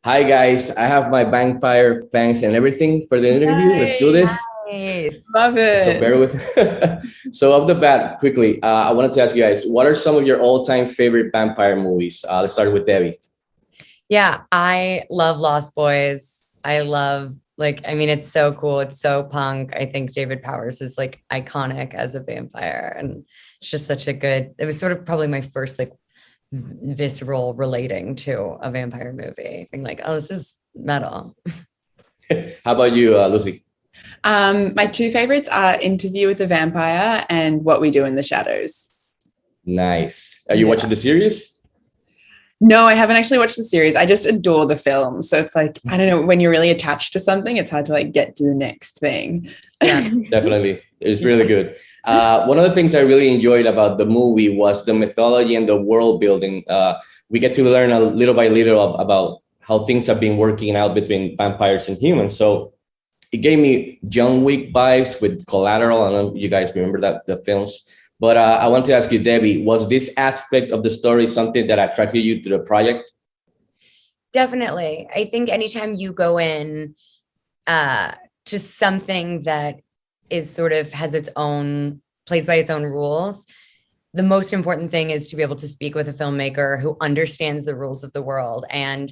Hi guys, I have my vampire fangs and everything for the interview. Let's do Nice. this. Nice. Love So it. bear with. So off the bat, quickly, I wanted to ask you guys, what are some of your all-time favorite vampire movies? Let's start with Debbie. Yeah, I love Lost Boys. I love I mean, it's so cool. It's so punk. I think David Powers is like iconic as a vampire. And it's just such a good, it was sort of probably my first visceral relating to a vampire movie. Being like, oh, this is metal. How about you, Lucy? My two favorites are Interview with the Vampire and What We Do in the Shadows. Nice. Are you Yeah. watching the series? No, I haven't actually watched the series. I just adore the film. So it's like, I don't know, when you're really attached to something, it's hard to like get to the next thing. Yeah. Definitely. It's really good. One of the things I really enjoyed about the movie was the mythology and the world building. We get to learn a little by little about how things have been working out between vampires and humans. So it gave me John Wick vibes with Collateral. I don't know if you guys remember that the films. But I want to ask you, Debbie, was this aspect of the story something that attracted you to the project? Definitely. I think anytime you go in uh to something that is sort of has its own plays by its own rules, the most important thing is to be able to speak with a filmmaker who understands the rules of the world. And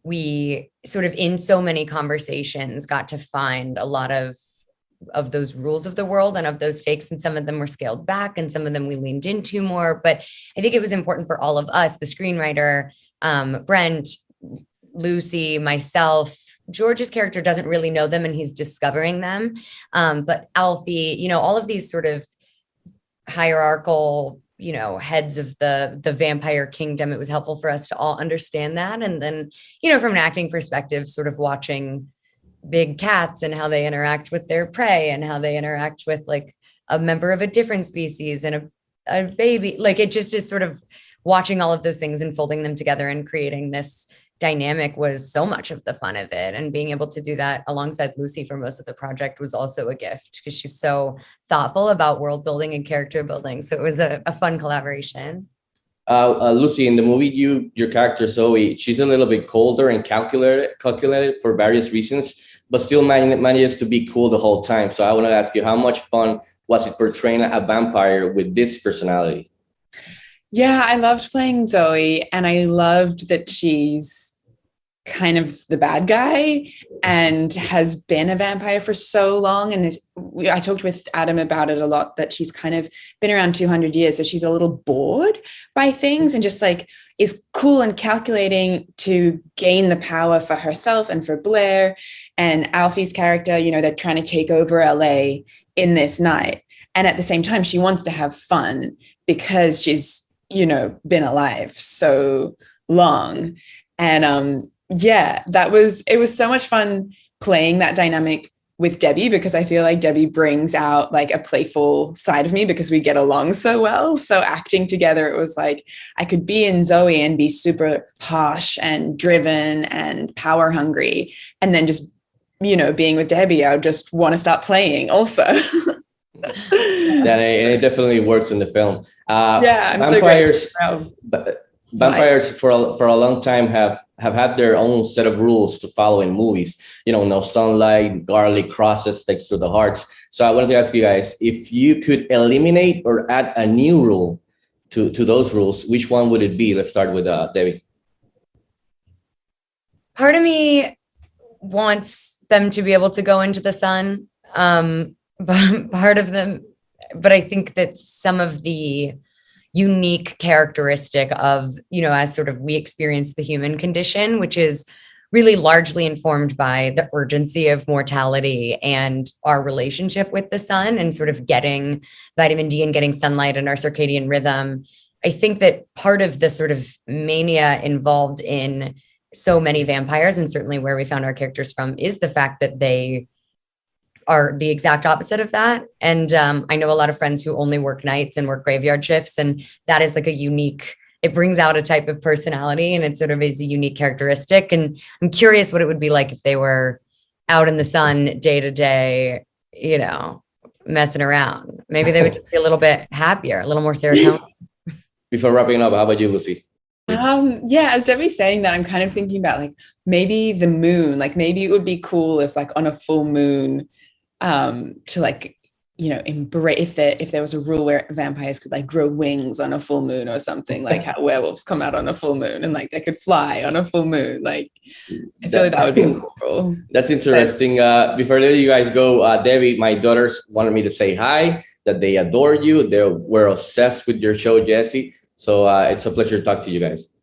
we sort of in so many conversations got to find a lot of those rules of the world and of those stakes, and some of them were scaled back and some of them we leaned into more. But I think it was important for all of us, the screenwriter, Brent, Lucy, myself. George's character doesn't really know them and he's discovering them. But Alfie, all of these sort of hierarchical, heads of the vampire kingdom, it was helpful for us to all understand that. And then, from an acting perspective, sort of watching big cats and how they interact with their prey and how they interact with like a member of a different species and a baby, like it just is sort of watching all of those things and folding them together and creating this dynamic was so much of the fun of it. And being able to do that alongside Lucy for most of the project was also a gift because she's so thoughtful about world building and character building. So it was a fun collaboration. Lucy, in the movie, your character Zoe, she's a little bit colder and calculated for various reasons, but still manages to be cool the whole time. So I want to ask you, how much fun was it portraying a vampire with this personality? Yeah, I loved playing Zoe, and I loved that she's kind of the bad guy and has been a vampire for so long. And I talked with Adam about it a lot, that she's kind of been around 200 years. So she's a little bored by things and just like is cool and calculating to gain the power for herself and for Blair. And Alfie's character, they're trying to take over LA in this night. And at the same time, she wants to have fun because she's, been alive so long. And yeah, it was so much fun playing that dynamic with Debbie, because I feel like Debbie brings out like a playful side of me because we get along so well. So acting together, it was like I could be in Zoe and be super harsh and driven and power hungry. And then just, being with Debbie, I would just want to start playing also. Yeah, and it definitely works in the film. Yeah, I'm so Vampires, grateful. vampires for a long time have had their own set of rules to follow in movies. No sunlight, garlic crosses sticks through the hearts. So I wanted to ask you guys, if you could eliminate or add a new rule to those rules, which one would it be? Let's start with Debbie. Part of me wants them to be able to go into the sun. But part of them, but I think that some of the unique characteristic of, as sort of we experience the human condition, which is really largely informed by the urgency of mortality and our relationship with the sun and sort of getting vitamin D and getting sunlight and our circadian rhythm. I think that part of the sort of mania involved in so many vampires, and certainly where we found our characters from, is the fact that they are the exact opposite of that. And I know a lot of friends who only work nights and work graveyard shifts. And that is like it brings out a type of personality and it sort of is a unique characteristic. And I'm curious what it would be like if they were out in the sun day to day, messing around. Maybe they would just be a little bit happier, a little more serotonin. Before wrapping up, how about you, Lucy? Yeah, as Debbie's saying that, I'm kind of thinking about like maybe the moon, like maybe it would be cool if like on a full moon, to like, embrace if there was a rule where vampires could like grow wings on a full moon or something, like how werewolves come out on a full moon and like they could fly on a full moon. Like I feel like that would be a cool rule. That's interesting. Before I let you guys go, Debbie, my daughters wanted me to say hi, that they adore you. We're obsessed with your show, Jesse. So it's a pleasure to talk to you guys.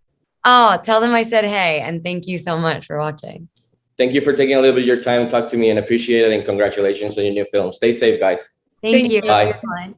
Oh, tell them I said hey, and thank you so much for watching. Thank you for taking a little bit of your time to talk to me and appreciate it. And congratulations on your new film. Stay safe, guys. Thank you. you. Bye. Bye.